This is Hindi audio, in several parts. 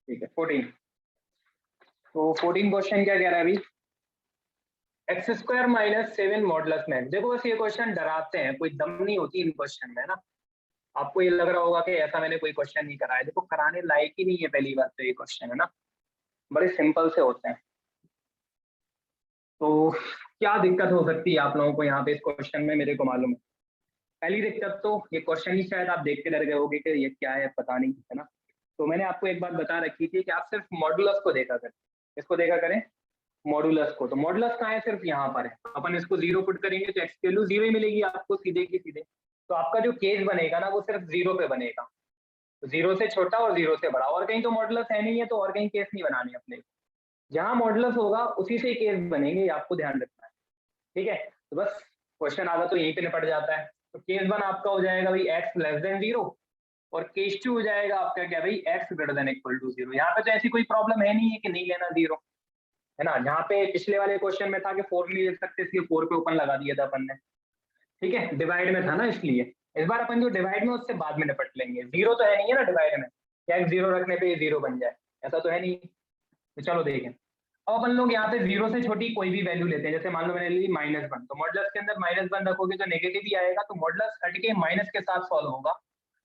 ठीक है 14। तो 14 क्वेश्चन क्या कह रहा है अभी, एक्स स्क्वायर माइनस 7 मॉडुलस में। देखो बस ये क्वेश्चन डराते हैं, कोई दम नहीं होती इन क्वेश्चन में ना। आपको ये लग रहा होगा कि ऐसा मैंने कोई क्वेश्चन नहीं कराया, देखो कराने लायक ही नहीं है पहली बात तो ये क्वेश्चन है ना, बड़े सिंपल से होते हैं। तो क्या दिक्कत हो सकती है आप लोगों को यहाँ पे इस क्वेश्चन में, मेरे को मालूम है। पहली दिक्कत तो ये क्वेश्चन ही शायद आप देख के डर गए होगे कि ये क्या है पता नहीं, है ना। तो मैंने आपको एक बात बता रखी थी कि आप सिर्फ मॉडुलस को देखा करें, इसको देखा करें मॉडुलस को। तो मॉडुलस कहाँ है, सिर्फ यहाँ पर है। अपन इसको जीरो पुट करेंगे तो एक्स की वैल्यू जीरो ही मिलेगी आपको सीधे की सीधे। तो आपका जो केस बनेगा ना वो सिर्फ जीरो पे बनेगा, तो जीरो से छोटा और जीरो से बड़ा, और कहीं तो मॉडुलस है नहीं है तो और कहीं केस नहीं बनाने अपने। जहां मॉडुलस होगा उसी से केस बनेंगे, ये आपको ध्यान रखना है। ठीक है, तो बस क्वेश्चन आधा तो यहीं पे निपट जाता है। तो केस वन आपका हो जाएगा भाई एक्स लेस देन जीरो, और केस टू हो जाएगा आपका क्या भाई X greater than equal to zero. यहाँ पे तो ऐसी कोई प्रॉब्लम है नहीं है कि नहीं लेना जीरो, है ना। जहाँ पे पिछले वाले क्वेश्चन में था कि 4 नहीं ले सकते इसलिए 4 पे ओपन लगा दिया था अपन ने। ठीक है, डिवाइड में था ना इसलिए। इस बार अपन जो डिवाइड में उससे बाद में निपट लेंगे। जीरो तो है नहीं है ना डिवाइड में, क्या जीरो रखने पे जीरो बन जाए, ऐसा तो है नहीं। तो चलो देखें, अब अपन लोग यहाँ पे जीरो से छोटी कोई भी वैल्यू लेते हैं। जैसे मान लो मैंने ली -1, तो मॉडुलस के अंदर -1 रखोगे तो नेगेटिव ही आएगा, तो मॉडुलस हट के माइनस के साथ सॉल्व होगा।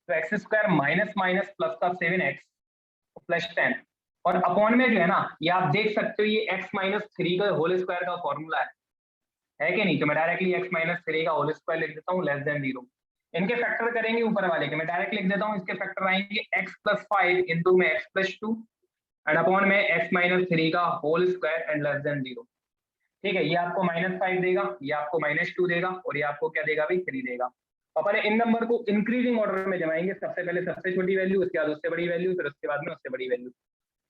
तो x square minus minus plus का 7x प्लस 10, और अपॉन में जो है ना ये आप देख सकते हो ये x माइनस 3 का होल स्क्वायर का फॉर्मूला है कि नहीं। तो मैं डायरेक्टली x माइनस 3 का होल स्क्वायर लिख देता हूँ लेस देन जीरो। इनके फैक्टर करेंगे ऊपर वाले के, मैं डायरेक्ट लिख देता हूँ, इसके फैक्टर आएंगे x प्लस 5 इंटू में x प्लस 2 एंड अपॉन में x माइनस 3 का whole square and less than zero. ठीक है, ये आपको -5 देगा, ये आपको -2 देगा, और ये आपको क्या देगा भाई 3 देगा। अपन इन नंबर को इंक्रीजिंग ऑर्डर में जमाएंगे, सबसे पहले सबसे छोटी वैल्यू, उसके बाद उससे बड़ी वैल्यू, फिर उसके बाद में उससे बड़ी वैल्यू।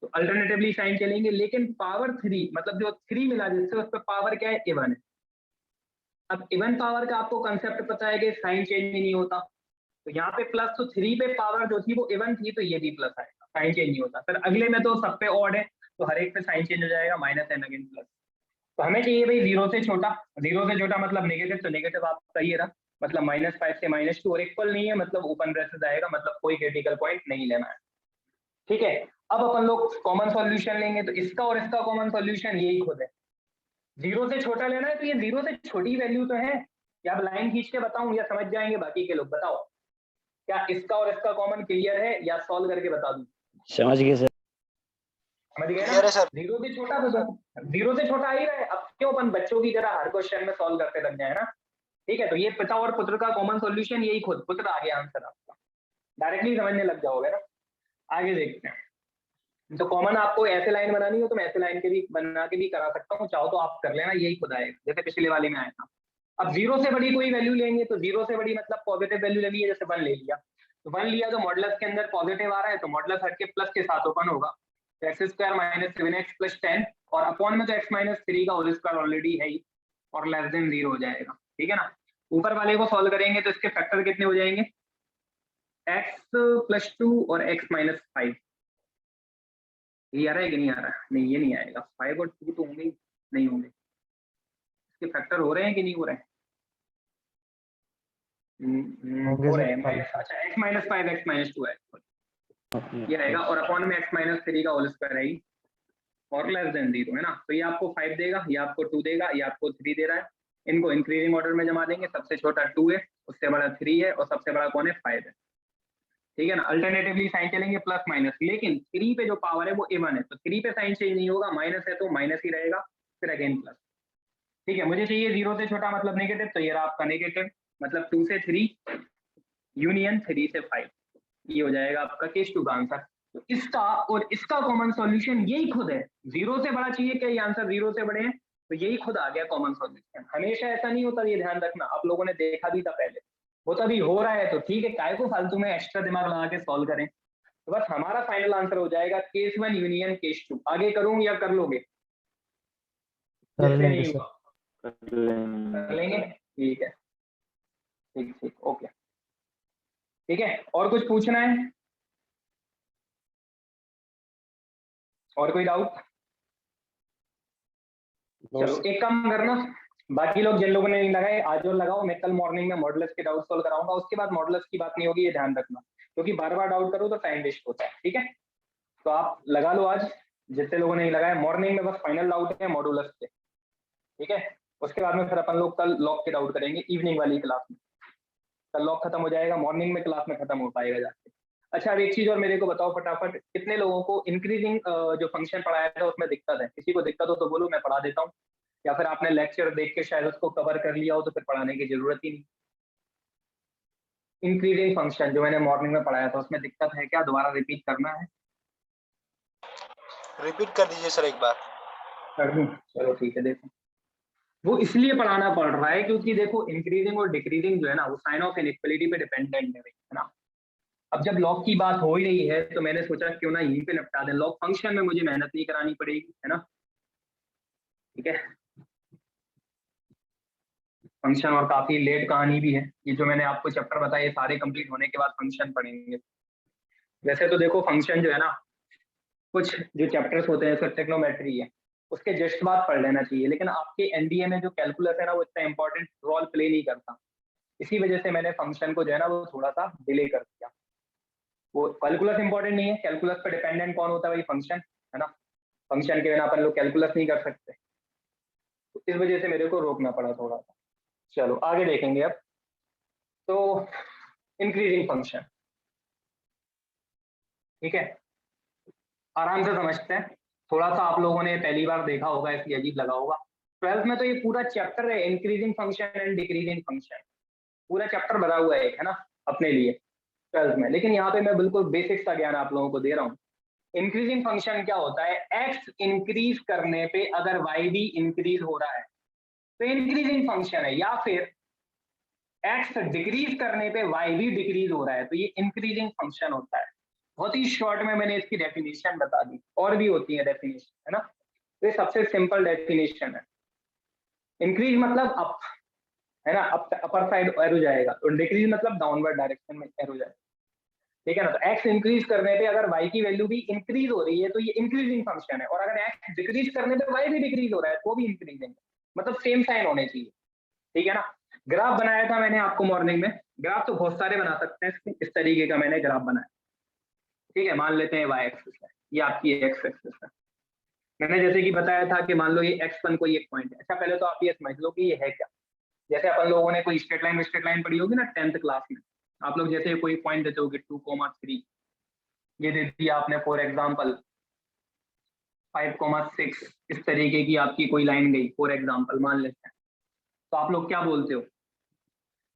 तो अल्टरनेटिवली साइन चलेंगे, लेकिन पावर 3 मतलब जो 3 मिला जिससे उस पर पावर क्या है, इवन है। अब इवन पावर का आपको कंसेप्ट पता है कि साइन चेंज ही नहीं होता। तो यहाँ पे प्लस, तो 3 पे पावर जो थी वो इवन थी, तो ये भी प्लस आएगा, साइन चेंज नहीं होता। फिर अगले में तो सब पे ऑड है, तो हर एक पे साइन चेंज हो जाएगा, माइनस एंड अगेन प्लस। तो हमें चाहिए भाई जीरो से छोटा, जीरो से छोटा मतलब नेगेटिव, तो नेगेटिव आपका ये रहा, मतलब -5 से -2, और इक्वल नहीं है मतलब ओपन ब्रेसेस आएगा, मतलब कोई क्रिटिकल पॉइंट नहीं लेना है। ठीक है, अब अपन लोग कॉमन सॉल्यूशन लेंगे, तो इसका और इसका कॉमन सॉल्यूशन यही खुद है। जीरो से छोटा लेना है, तो ये जीरो से छोटी वैल्यू तो है, या अब लाइन खींच के बताऊं या समझ जाएंगे बाकी के लोग, बताओ क्या इसका और इसका कॉमन क्लियर है या सॉल्व करके बता दूं। समझ गए सर। समझ गए ना, जीरो से छोटा तो जीरो से छोटा आ ही रहा है। अब क्यों अपन बच्चों की तरह हर क्वेश्चन में सॉल्व करते लग जाए ना। ठीक है, तो ये पिता और पुत्र का कॉमन सॉल्यूशन यही खुद, पुत्र आ गया आंसर आपका, डायरेक्टली समझने लग जाओगे ना। आगे देखते हैं, तो कॉमन आपको ऐसे लाइन बनानी हो तो मैं ऐसे लाइन के भी बना के भी करा सकता हूँ, चाहो तो आप कर लेना, यही खुद आएगा जैसे पिछले वाले में आया था। अब जीरो से बड़ी कोई वैल्यू लेंगे, तो जीरो से बड़ी मतलब पॉजिटिव वैल्यू लगी है, जैसे 1 ले लिया, तो 1 लिया तो मॉडुलस के अंदर पॉजिटिव आ रहा है, तो मॉडुलस हट के प्लस के साथ ओपन होगा, तो x square minus 7x plus 10, और अपॉन में तो x माइनस 3 का होल स्क्वायर ऑलरेडी है ही, और लेस देन जीरो हो जाएगा। ठीक है ना, ऊपर वाले को सॉल्व करेंगे तो इसके फैक्टर कितने हो जाएंगे, x प्लस 2 और x माइनस 5। ये आ रहा है कि नहीं आ रहा है, नहीं ये नहीं आएगा, 5 और 2 तो होंगे ही नहीं होंगे, इसके फैक्टर हो रहे हैं कि नहीं हो रहे हैं, हो रहे हैं। अच्छा x माइनस 5 x माइनस 2 है, ये रहेगा, और अपॉन में x माइनस 3 का होल स्क्वायर है और लेस देन जीरो, है ना। तो ये आपको 5 देगा, ये आपको 2 देगा, ये आपको 3 दे रहा है। इनको इंक्रीजिंग ऑर्डर में जमा देंगे, सबसे छोटा 2 है, उससे बड़ा 3 है, और सबसे बड़ा कौन है 5 है। ठीक है ना, अल्टरनेटिवली साइन चलेंगे प्लस माइनस, लेकिन 3 पे जो पावर है वो इवन है, तो 3 पे साइन चेंज नहीं होगा, माइनस है तो माइनस ही रहेगा, फिर अगेन प्लस। ठीक है, मुझे चाहिए जीरो से छोटा मतलब नेगेटिव, तो ये रहा आपका नेगेटिव, मतलब 2 से 3 यूनियन 3 से 5, ये हो जाएगा आपका केस 2 का आंसर। तो इसका और इसका कॉमन सॉल्यूशन यही खुद है। जीरो से बड़ा चाहिए क्या, ये आंसर जीरो से बड़े हैं, तो यही खुद आ गया कॉमन सॉल्यूशन। हमेशा ऐसा नहीं होता, ये ध्यान रखना, आप लोगों ने देखा भी था पहले, वो तभी हो रहा है तो ठीक है, काय को फालतू में एक्स्ट्रा दिमाग लगा के सॉल्व करें। तो बस हमारा फाइनल आंसर हो जाएगा केस 1 यूनियन केस 2। आगे करूं या कर लोगे, कर लेंगे नहीं सर। होगा कर लेंगे, ठीक है, ठीक ठीक ओके। ठीक है, और कुछ पूछना है, और कोई डाउट। चलो एक काम करना, बाकी लोग जिन लोगों ने नहीं लगाए आज और लगाओ, मैं कल मॉर्निंग में मॉडुलस के डाउट सॉल्व कराऊंगा, उसके बाद मॉडुलस की बात नहीं होगी, ये ध्यान रखना, क्योंकि बार बार डाउट करो तो टाइम वेस्ट होता है। ठीक है, तो आप लगा लो आज, जितने लोगों ने लगाया। मॉर्निंग में बस फाइनल डाउट है मॉडुलस के, ठीक है। उसके बाद में फिर अपन लोग कल लॉग के डाउट करेंगे इवनिंग वाली क्लास में। कल लॉग खत्म हो जाएगा, मॉर्निंग में क्लास में खत्म हो पाएगा जाके। अच्छा, अब एक चीज और मेरे को बताओ फटाफट, कितने लोगों को इंक्रीजिंग जो फंक्शन पढ़ाया था उसमें दिक्कत है? किसी को दिक्कत हो तो बोलो, मैं पढ़ा देता हूँ। या फिर आपने लेक्चर देख के शायद उसको कवर कर लिया हो तो फिर पढ़ाने की जरूरत ही नहीं। इंक्रीजिंग फंक्शन जो मैंने मॉर्निंग में पढ़ाया था उसमें दिक्कत है क्या? दोबारा रिपीट करना है? रिपीट कर दीजिए सर एक बार। कर दूं? चलो ठीक है। देखो, वो इसलिए पढ़ाना पड़ रहा है क्योंकि देखो इंक्रीजिंग और डिक्रीजिंग जो है ना वो साइन ऑफ इनइक्वालिटी पे डिपेंडेंट है ना। अब जब लॉग की बात हो ही रही है तो मैंने सोचा क्यों ना यहीं पे निपटा दें। लॉग फंक्शन में मुझे मेहनत नहीं करानी पड़ेगी, है ना। ठीक है, फंक्शन और काफी लेट कहानी भी है। ये जो मैंने आपको चैप्टर बताया सारे कंप्लीट होने के बाद फंक्शन पढ़ेंगे। वैसे तो देखो फंक्शन जो है ना, कुछ जो चैप्टर्स होते हैं, जैसे ट्रिग्नोमेट्री है, उसके जस्ट बाद पढ़ लेना चाहिए। लेकिन आपके एनडीए में जो कैलकुलस है ना वो इतना इंपॉर्टेंट रोल प्ले नहीं करता। इसी वजह से मैंने फंक्शन को जो है ना वो थोड़ा सा डिले कर दिया। वो कैलकुलस इंपॉर्टेंट नहीं है, कैलकुलस पे डिपेंडेंट कौन होता है? वही फंक्शन, है ना। फंक्शन के बिना अपन लोग कैलकुलस नहीं कर सकते, तो इस वजह से मेरे को रोकना पड़ा थोड़ा सा। चलो आगे देखेंगे अब। तो इंक्रीजिंग फंक्शन, ठीक है, आराम से समझते हैं। थोड़ा सा आप लोगों ने पहली बार देखा होगा इसलिए अजीब लगा होगा। 12th में तो ये पूरा चैप्टर है increasing function and decreasing function, पूरा चैप्टर भरा हुआ है, है ना, अपने लिए 12th में। लेकिन यहाँ पे मैं बिल्कुल बेसिक्स का ज्ञान आप लोगों को दे रहा हूँ। इंक्रीजिंग फंक्शन क्या होता है? एक्स इंक्रीज करने पे अगर वाई भी इंक्रीज हो रहा है तो इंक्रीजिंग फंक्शन है, या फिर एक्स डिक्रीज करने पे वाई भी डिक्रीज हो रहा है तो ये इंक्रीजिंग फंक्शन होता है। बहुत ही शॉर्ट में मैंने इसकी डेफिनेशन बता दी, और भी होती है डेफिनेशन, है ना। तो ये सबसे सिंपल डेफिनेशन है। इंक्रीज मतलब अप, है ना, अप अपर साइड एरो जाएगा, तो डिक्रीज मतलब डाउनवर्ड डायरेक्शन में एरो जाएगा, ठीक है ना। तो एक्स इंक्रीज करने पे अगर वाई की वैल्यू भी इंक्रीज हो रही है तो ये इंक्रीजिंग फंक्शन है, और अगर एक्स डिक्रीज करने पे वाई भी डिक्रीज हो रहा है तो भी इंक्रीजिंग, मतलब सेम साइन होने चाहिए, ठीक है ना। ग्राफ बनाया था मैंने आपको मॉर्निंग में। ग्राफ तो बहुत सारे बना सकते हैं, इस तरीके का मैंने ग्राफ बनाया, ठीक है। मान लेते हैं वाई एक्सिस है, ये आपकी एक्स एक्सिस है। मैंने जैसे कि बताया था कि मान लो ये x1 कोई एक पॉइंट है। अच्छा, पहले तो आप ये समझ लो कि ये है क्या। जैसे अपन लोगों ने कोई स्ट्रेट लाइन पढ़ी होगी ना 10th क्लास में। आप लोग जैसे कोई पॉइंट देते हो कि 2,3, ये दे दिया आपने फॉर एग्जाम्पल 5,6, इस तरीके की आपकी कोई लाइन गई फॉर एग्जाम्पल मान लेते हैं। तो आप लोग क्या बोलते हो?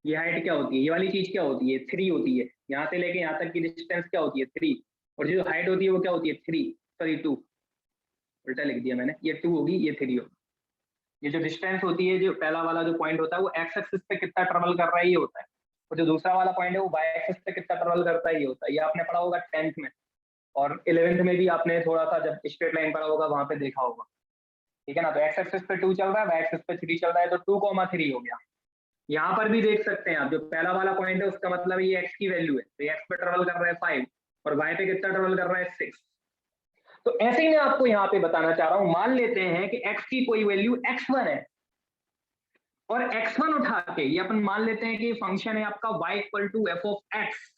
ये हाइट क्या होती है? ये वाली चीज क्या होती है? 3 होती है। यहाँ से लेके यहाँ तक की डिस्टेंस क्या होती है? 3। और जो हाइट होती है वो क्या होती है? 3, सॉरी 2, उल्टा लिख दिया मैंने। ये 2 होगी, ये 3 होगी। ये जो डिस्टेंस होती है, जो पहला वाला जो पॉइंट होता है वो एक्स एक्सिस पे कितना ट्रेवल कर रहा है ये होता है, और जो दूसरा वाला पॉइंट है वो वाई एक्सिस पे कितना ट्रेवल करता है ये होता है। ये आपने पढ़ा होगा 10th में, और 11th में भी आपने थोड़ा सा जब स्ट्रेट लाइन पढ़ा होगा वहां पे देखा होगा, ठीक है ना। तो एक्स एक्सिस पे 2 चल रहा है, वाई एक्सिस पे 3 चल रहा है, तो 2,3 हो गया। यहाँ पर भी देख सकते हैं आप, जो पहला वाला पॉइंट है उसका मतलब ये एक्स की वैल्यू है, तो ये एक्स पे ट्रेवल कर रहा है 5, और वाई पे कितना ट्रेवल कर रहा है 6। तो ऐसे ही मैं आपको यहाँ पे बताना चाह रहा हूँ, मान लेते हैं कि x की कोई वैल्यू x1 है, और x1 उठा के ये अपन मान लेते हैं कि फंक्शन है आपका y equal to F of X.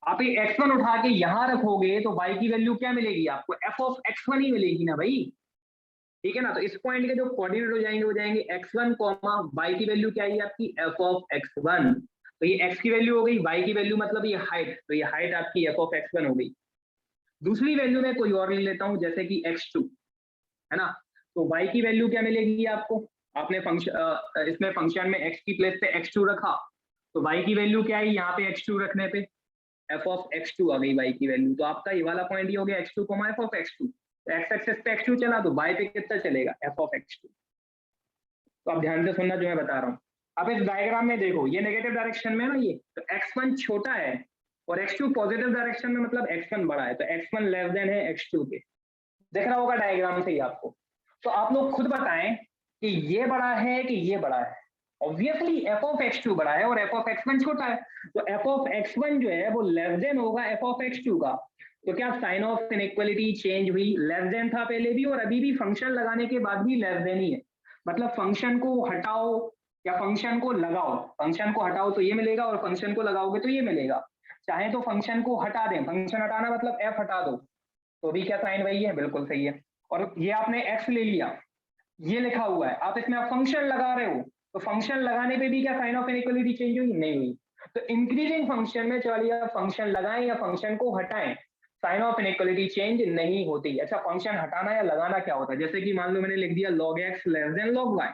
आप ये x1 उठा के यहां रखोगे तो y की वैल्यू क्या मिलेगी आपको? f ऑफ x1 ही मिलेगी ना भाई, ठीक है ना। तो इस पॉइंट के जो कोऑर्डिनेट हो जाएंगे वो जाएंगे x1 कॉमा y की वैल्यू क्या है आपकी? f of x1। तो ये x की वैल्यू हो गई, y की वैल्यू मतलब ये हाइट, तो ये हाइट आपकी f ऑफ x1 हो गई। दूसरी वैल्यू में कोई और ले लेता हूं, जैसे कि x2, है ना। तो y की वैल्यू क्या मिलेगी आपको? आपने फंक्शन इसमें फंक्शन में x की प्लेस पे x2 रखा, तो y की वैल्यू क्या है यहाँ पे? x2 रखने पे f ऑफ x2 आ गई y की वैल्यू। तो आपका ये वाला पॉइंट ही हो गया x2 f ऑफ x2। तो x एक्सिस पे x2 चला तो y पे कितना चलेगा? f of x2। तो आप ध्यान से सुनना जो मैं बता रहा हूँ। अब इस डायग्राम में देखो, ये नेगेटिव डायरेक्शन में है ना, ये तो x1 छोटा है और x2 पॉजिटिव डायरेक्शन में, मतलब x1 बड़ा है, तो x1 लेस देन है x2 के। दिख रहा होगा डायग्राम से ही आपको। तो आप लोग खुद बताएं कि ये बड़ा है कि ये बड़ा है। ऑब्वियसली f ऑफ x2 बड़ा है और f ऑफ x1 छोटा है, तो f ऑफ x1 जो है वो लेस देन होगा f ऑफ x2 का। तो क्या साइन ऑफ इनइक्वालिटी चेंज हुई? लेस देन था पहले भी और अभी भी फंक्शन लगाने के बाद भी लेस देन ही है। मतलब फंक्शन को हटाओ या फंक्शन को लगाओ, फंक्शन को हटाओ तो ये मिलेगा और फंक्शन को लगाओगे तो ये मिलेगा। चाहे तो फंक्शन को हटा दें, फंक्शन हटाना मतलब f हटा दो, तो भी क्या साइन वही है, बिल्कुल सही है। और ये आपने x ले लिया, ये लिखा हुआ है, आप इसमें आप फंक्शन लगा रहे हो, तो फंक्शन लगाने पे भी क्या साइन ऑफ इनइक्वालिटी चेंज हुई? नहीं हुई। तो इंक्रीजिंग फंक्शन में चलिए आप फंक्शन लगाएं या फंक्शन को हटाएं, साइन ऑफ इनइक्वालिटी चेंज नहीं होती। अच्छा, फंक्शन हटाना या लगाना क्या होता है? जैसे कि मान लो मैंने लिख दिया log x less than log y,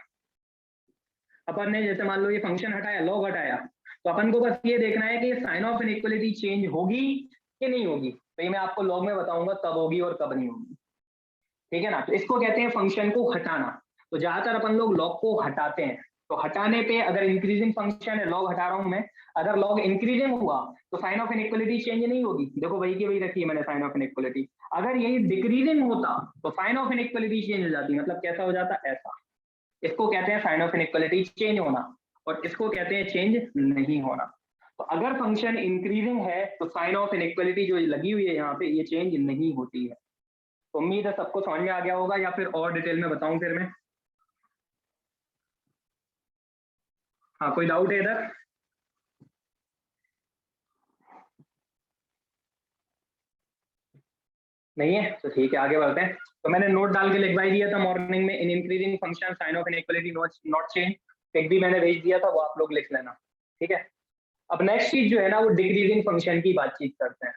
अपन ने जैसे मान लो ये फंक्शन हटाया, log हटाया, तो अपन को बस ये देखना है कि साइन ऑफ इनइक्वालिटी चेंज होगी कि नहीं होगी। तो ये मैं आपको log में बताऊंगा कब होगी और कब नहीं होगी, ठीक है ना। तो इसको कहते हैं फंक्शन को हटाना। तो ज्यादातर अपन लोग log को हटाते हैं। तो हटाने पे अगर इंक्रीजिंग फंक्शन है, log हटा रहा हूं मैं, अगर log इंक्रीजिंग हुआ तो साइन ऑफ इनइक्वालिटी चेंज नहीं होगी। देखो वही की वही रखी है मैंने साइन ऑफ इनइक्वालिटी। अगर यही डिक्रीजिंग होता तो साइन ऑफ इनइक्वालिटी चेंज हो जाती, मतलब कैसा हो जाता? ऐसा। इसको कहते हैं साइन ऑफ इनइक्वालिटी चेंज होना, और इसको कहते हैं चेंज नहीं होना। तो अगर फंक्शन इंक्रीजिंग है तो साइन ऑफ इनइक्वालिटी जो लगी हुई है यहाँ पे, ये चेंज नहीं होती है। तो उम्मीद है सबको समझ में आ गया होगा, या फिर और डिटेल में बताऊं फिर मैं? हाँ, कोई डाउट है इधर? नहीं है तो ठीक है, आगे बढ़ते हैं। तो मैंने नोट डाल के लिखवाई दिया था मॉर्निंग में, in increasing function sine of inequality not change, एक भी मैंने भेज दिया था, वो आप लोग लिख लेना, ठीक है। अब नेक्स्ट चीज जो है ना, वो डिक्रीजिंग फंक्शन की बातचीत करते हैं।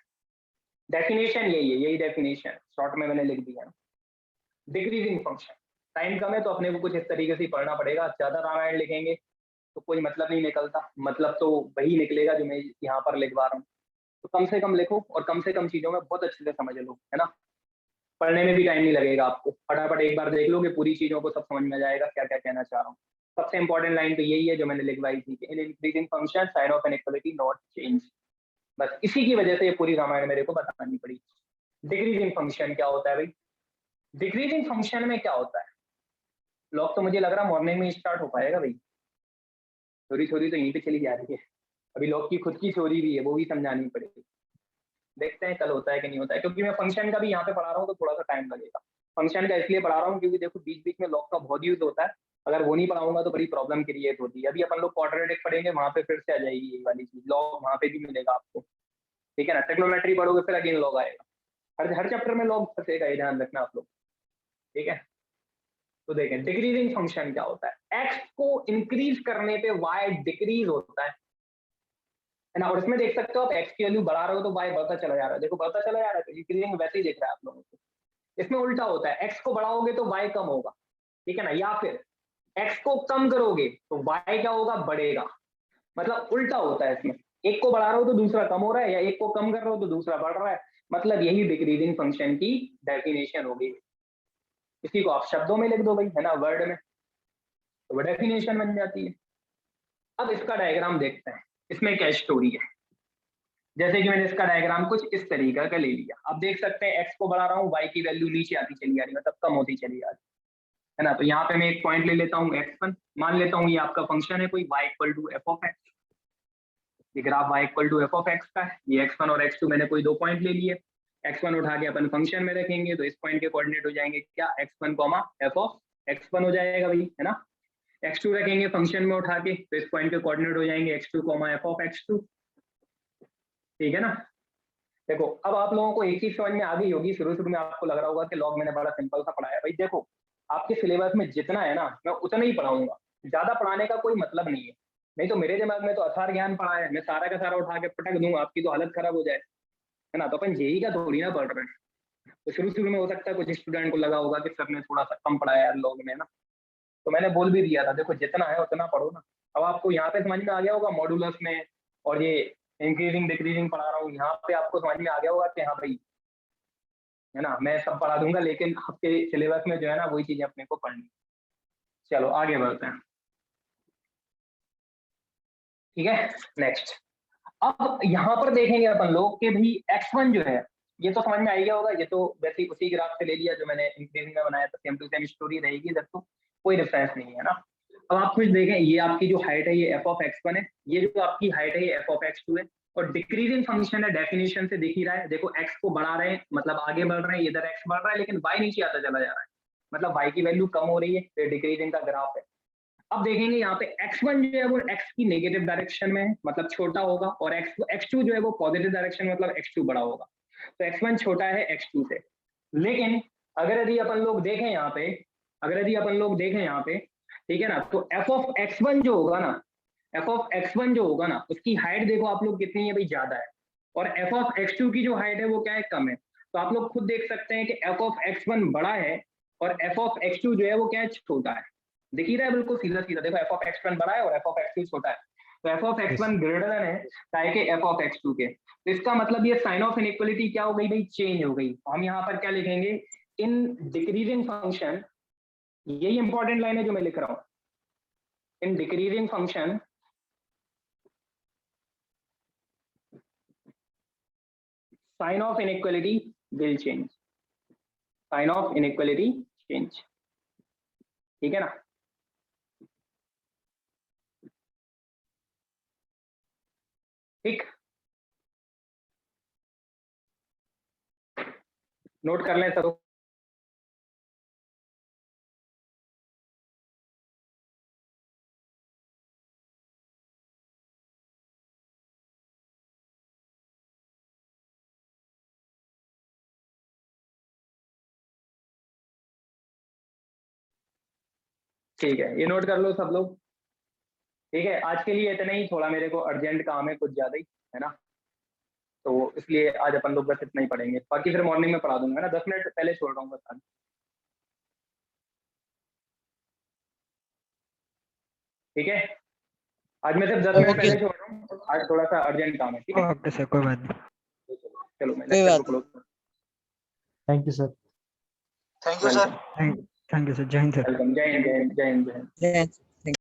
डेफिनेशन यही है, यही डेफिनेशन शॉर्ट में मैंने लिख दिया। डिक्रीजिंग फंक्शन, टाइम कम है तो अपने को कुछ इस तरीके से पढ़ना पड़ेगा, ज्यादा रामायण लिखेंगे तो कोई मतलब नहीं निकलता, मतलब तो वही निकलेगा जो मैं यहाँ पर लिखवा रहा हूँ। तो कम से कम लिखो और कम से कम चीजों में बहुत अच्छे से समझ लो, है ना। पढ़ने में भी टाइम नहीं लगेगा आपको, फटाफट एक बार देख लोगे पूरी चीजों को, सब समझ में जाएगा क्या क्या कहना चाह रहा हूँ। सबसे इंपॉर्टेंट लाइन तो यही है जो मैंने लिखवाई थी कि in increasing function sine of inequality not change. बस इसी की वजह से ये पूरी रामायण मेरे को बतानी पड़ी। डिक्रीजिंग फंक्शन क्या होता है भाई? डिक्रीजिंग फंक्शन में क्या होता है? लॉग तो मुझे लग रहा मॉर्निंग में स्टार्ट हो पाएगा भाई, थोड़ी थोड़ी तो यहीं पे चली जा रही है। अभी लॉग की खुद की थ्योरी भी है, वो भी समझानी पड़ेगी। देखते हैं कल होता है कि नहीं होता है, क्योंकि मैं फंक्शन का भी यहाँ पे पढ़ा रहा हूँ तो थोड़ा सा टाइम लगेगा। फंक्शन का इसलिए पढ़ा रहा हूँ क्योंकि देखो बीच बीच में लॉग का बहुत यूज होता है, अगर वो नहीं पढ़ाऊंगा तो बड़ी प्रॉब्लम क्रिएट होती है। अभी अपन लोग क्वाड्रेटिक पढ़ेंगे, वहां पे फिर से आ जाएगी यही वाली चीज, लॉग वहां पे भी मिलेगा आपको, ठीक है ना। ट्रिग्नोमेट्री पढ़ोगे फिर अगेन लॉग आएगा, हर हर चैप्टर में लॉग फंसेगा, ये ध्यान रखना आप लोग, ठीक है। तो देखें डिक्रीजिंग फंक्शन क्या होता है, एक्स को इंक्रीज करने पे वाई डिक्रीज होता है ना। और इसमें देख सकते हो आप एक्स की वैल्यू बढ़ा रहे हो तो वाई बढ़ता चला जा रहा है, देखो बढ़ता चला जा रहा है, तो डिक्रीजिंग वैसे ही दिख रहा है आप लोगों को। इसमें उल्टा होता है, एक्स को बढ़ाओगे तो वाई कम होगा, ठीक है ना, या फिर एक्स को कम करोगे तो वाई क्या होगा? बढ़ेगा। मतलब उल्टा होता है इसमें, एक को बढ़ा रहे हो तो दूसरा कम हो रहा है, या एक को कम कर रहे हो तो दूसरा बढ़ रहा है। मतलब यही डिक्रीजिंग फंक्शन की डेफिनेशन होगी। इसी को आप शब्दों में लिख दो भाई, है ना, वर्ड में, तो वो डेफिनेशन बन जाती है। अब इसका डायग्राम देखते हैं, इसमें क्या स्टोरी है। जैसे कि मैंने इसका डायग्राम कुछ इस तरीके का ले लिया, अब देख सकते हैं एक्स को बढ़ा रहा हूँ, वाई की वैल्यू नीचे आती चली जा रही है, मतलब कम होती चली जा रही है ना। तो यहाँ पे मैं एक पॉइंट ले लेता हूँ x1, मान लेता हूँ ये आपका फंक्शन है कोई y equal to F of X, ये graph y equal to F of X का है। ये x1 और x2 मैंने कोई दो पॉइंट ले लिए, x1 उठा के अपन फंक्शन में रखेंगे तो इस पॉइंट के कोऑर्डिनेट हो जाएंगे क्या? x1 एफ ऑफ x1 हो जाएगा भाई, है ना। x2 रखेंगे फंक्शन में उठा के तो इस पॉइंट के कोऑर्डिनेट हो जाएंगे x2 एफ ऑफ x2, ठीक है ना। देखो अब आप लोगों को एक चीज समझ में आ गई होगी, शुरू शुरू में आपको लग रहा होगा कि लॉग मैंने बड़ा सिंपल सा पढ़ाया। भाई देखो आपके सिलेबस में जितना है ना मैं उतना ही पढ़ाऊंगा, ज्यादा पढ़ाने का कोई मतलब नहीं है। नहीं तो मेरे दिमाग में तो अथार ज्ञान पढ़ा है, मैं सारा का सारा उठा के पटक दूंगा, आपकी तो हालत खराब हो जाए, है ना। तो अपन जेई का थोड़ी ना पढ़ रहे हैं। तो शुरू शुरू में हो सकता है कुछ स्टूडेंट को लगा होगा कि सर ने थोड़ा सा कम पढ़ाया यार लॉग में ना, तो मैंने बोल भी दिया था देखो जितना है उतना पढ़ो ना। अब आपको यहाँ पे समझ में आ गया होगा मॉडुलस में, और ये इंक्रीजिंग डिक्रीजिंग पढ़ा रहा हूँ, यहाँ पे आपको समझ में आ गया होगा कि हाँ भाई, है ना, मैं सब पढ़ा दूंगा, लेकिन आपके सिलेबस में जो है ना वही चीजें अपने को पढ़नी। चलो आगे बढ़ते हैं, ठीक है। नेक्स्ट, अब यहाँ पर देखेंगे अपन लोग कि भाई x1 जो है, ये तो समझ में आ गया होगा, ये तो वैसे ही उसी ग्राफ से ले लिया जो मैंने इंक्रीजिंग में बनाया था, सेम टू सेम स्टोरी रहेगी इधर, तो कोई डिफरेंस नहीं है ना। अब आप कुछ देखें, ये आपकी जो हाइट है ये एफ ऑफ x1 है, ये जो आपकी हाइट है ये एफ ऑफ x2 है, और डिक्रीजिंग फंक्शन है, डेफिनेशन से दिख ही रहा है। देखो x को बढ़ा रहे हैं मतलब आगे बढ़ रहे हैं, इधर x बढ़ रहा है लेकिन y नीचे आता चला जा रहा है, मतलब y की वैल्यू कम हो रही है, तो डिक्रीजिंग का ग्राफ है। अब देखेंगे यहाँ पे x1 जो है वो x की नेगेटिव डायरेक्शन में है, मतलब छोटा होगा, और x2 जो है वो पॉजिटिव डायरेक्शन मतलब x2 बड़ा होगा। तो x1 छोटा है x2 से, लेकिन अगर यदि अपन लोग देखें यहाँ पे, ठीक है ना, तो एफ ऑफ x1 जो होगा ना, उसकी हाइट देखो आप लोग कितनी है भाई, ज्यादा है, और एफ ऑफ x2 की जो हाइट है वो क्या है, कम है। तो आप लोग खुद देख सकते हैं कि एफ ऑफ x1 बड़ा है और एफ ऑफ x2 जो है वो क्या है, छोटा है। दिख ही रहा है बिल्कुल सीधा सीधा, देखो एफ ऑफ x1 बड़ा है और एफ ऑफ x2 छोटा है, तो F of x1 greater than है काय के एफ ऑफ x2 के। तो इसका मतलब ये साइन ऑफ इनइक्वालिटी क्या हो गई भाई, चेंज हो गई। हम यहाँ पर क्या लिखेंगे, इन डिक्रीजिंग फंक्शन, यही इंपॉर्टेंट लाइन है जो मैं लिख रहा हूं, in decreasing function sign of inequality will change, sign of inequality change, ठीक है ना। ठीक, नोट कर लें सब। ठीक है, ये नोट कर लो सब लोग। ठीक है, आज के लिए इतना ही, थोड़ा मेरे को अर्जेंट काम है कुछ ज्यादा ही, है ना, तो इसलिए आज अपन लोग बस इतना ही पढ़ेंगे, बाकी फिर मॉर्निंग में पढ़ा दूंगा ना, 10 मिनट पहले छोड़ रहा हूँ बस। ठीक है, आज मैं सिर्फ 10 मिनट पहले छोड़ रहा हूँ, आज थोड़ा सा अर्जेंट काम है। ठीक है, ओके सर, कोई बात नहीं। चलो मैं कोई लेक्चर बात को close. Thank you sir. Thank you sir. Thank you sir. जय हिंद सर। वेलकम, जय हिंद, जय हिंद, जय हिंद, जय हिंद। जय हिंद।